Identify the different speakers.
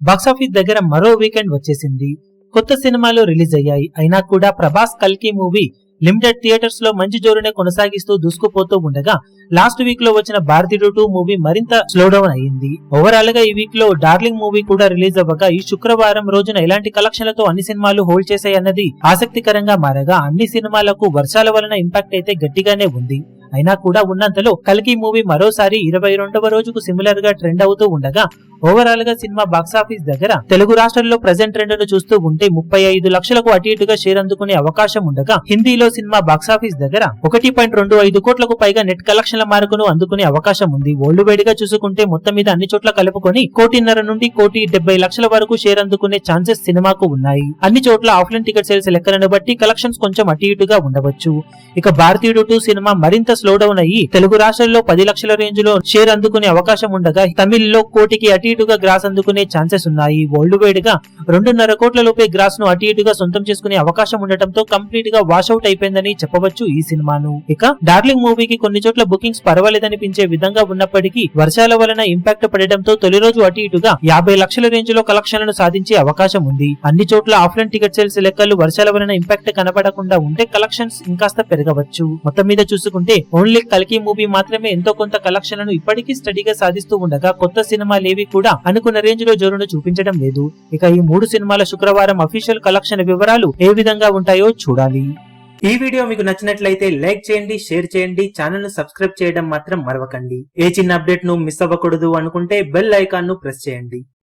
Speaker 1: Box office దగ్గర మరో weekend వచ్చేసింది. కొత్త సినిమాలు రిలీజ్ అయ్యాయి. అయినా కూడా ప్రభాస్ కల్కి మూవీ లిమిటెడ్ థియేటర్స్ లో మంచి జోరునే కొనసాగిస్తూ దూసుకుపోతూ ఉండగా లాస్ట్ వీక్ లో వచ్చిన భారతీయుడు 2 మూవీ మరింత స్లో డౌన్ అయ్యింది. ఓవరాల్ గా ఈ వీక్ లో డార్లింగ్ మూవీ కూడా రిలీజ్ అవ్వగా ఈ శుక్రవారం రోజున ఎలాంటి కలెక్షన్లతో అన్ని సినిమాలు హోల్డ్ చేశాయన్నది ఆసక్తికరంగా మారగా అన్ని సినిమాలకు వర్షాల వలన ఇంపాక్ట్ అయితే గట్టిగానే ఉంది. అయినా కూడా ఉన్నంతలో కల్కి మూవీ మరోసారి 22వ రోజుకు సిమిలర్ గా ట్రెండ్ అవుతూ ఉండగా ఓవరాల్ గా సినిమా బాక్సాఫీస్ దగ్గర తెలుగు రాష్ట్రాల్లో ప్రెజెంట్ ట్రెండ్ ను చూస్తూ ఉంటే 35 లక్షలకు అటు ఇటుగా షేర్ అందుకునే అవకాశం ఉండగా హిందీలో సినిమా బాక్సాఫీస్ దగ్గర 1.25 కోట్లకు పైగా నెట్ కలెక్షన్ల మార్కును అందుకునే అవకాశం ఉంది. ఓల్డ్ వైడ్ గా చూసుకుంటే మొత్తం మీద అన్ని చోట్ల కలుపుకొని 1.5 నుండి 1.70 లక్షల వరకు షేర్ అందుకునే ఛాన్సెస్ సినిమాకు ఉన్నాయి. అన్ని చోట్ల ఆఫ్లైన్ టికెట్ సేల్స్ లెక్కలను బట్టి కలెక్షన్స్ కొంచెం అటు ఇటుగా ఉండవచ్చు. ఇక భారతీయుడు 2 సినిమా మరింత స్లో డౌన్ అయ్యి తెలుగు రాష్ట్రాల్లో 10 లక్షల రేంజ్ లో షేర్ అందుకునే అవకాశం ఉండగా తమిళ్లో కోటికి అటు ఇటుగా గ్రాస్ అందుకునే ఛాన్సెస్ ఉన్నాయి. వరల్డ్ వైడ్ గా 2.5 కోట్ల రూపాయ గ్రాస్ ను అటు ఇటుగా సొంతం చేసుకునే అవకాశం ఉండటంతో కంప్లీట్ గా వాషౌట్ అయిపోయిందని చెప్పవచ్చు ఈ సినిమాను. ఇక డార్లింగ్ మూవీకి కొన్ని చోట్ల బుకింగ్స్ పర్వాలేదనిపించే విధంగా ఉన్నప్పటికీ వర్షాల వలన ఇంపాక్ట్ పడడంతో తొలి రోజు అటు ఇటుగా 50 లక్షల రేంజ్ లో కలెక్షన్లను సాధించే అవకాశం ఉంది. అన్ని చోట్ల ఆఫ్లైన్ టికెట్ సేల్స్ లెక్కలు వర్షాల వలన ఇంపాక్ట్ కనపడకుండా ఉంటే కలెక్షన్స్ ఇంకాస్త పెరగవచ్చు. మొత్తం మీద చూసుకుంటే ఓన్లీ కల్కి మూవీ మాత్రమే ఎంతో కొంత కలెక్షన్లను ఇప్పటికీ స్టడీగా సాధిస్తూ ఉండగా కొత్త సినిమాలేవి కూడా అనుకున్న రేంజ్ లో జోరును చూపించడం లేదు. ఇక ఈ 3 సినిమాల శుక్రవారం అఫీషియల్ కలెక్షన్ వివరాలు ఏ విధంగా ఉంటాయో చూడాలి. ఈ వీడియో మీకు నచ్చినట్లయితే లైక్ చేయండి, షేర్ చేయండి, ఛానల్ ను సబ్స్క్రైబ్ చేయడం మాత్రం మరవకండి. ఏ చిన్న అప్డేట్ ను మిస్ అవ్వకూడదు అనుకుంటే బెల్ ఐకాన్ ను ప్రెస్ చేయండి.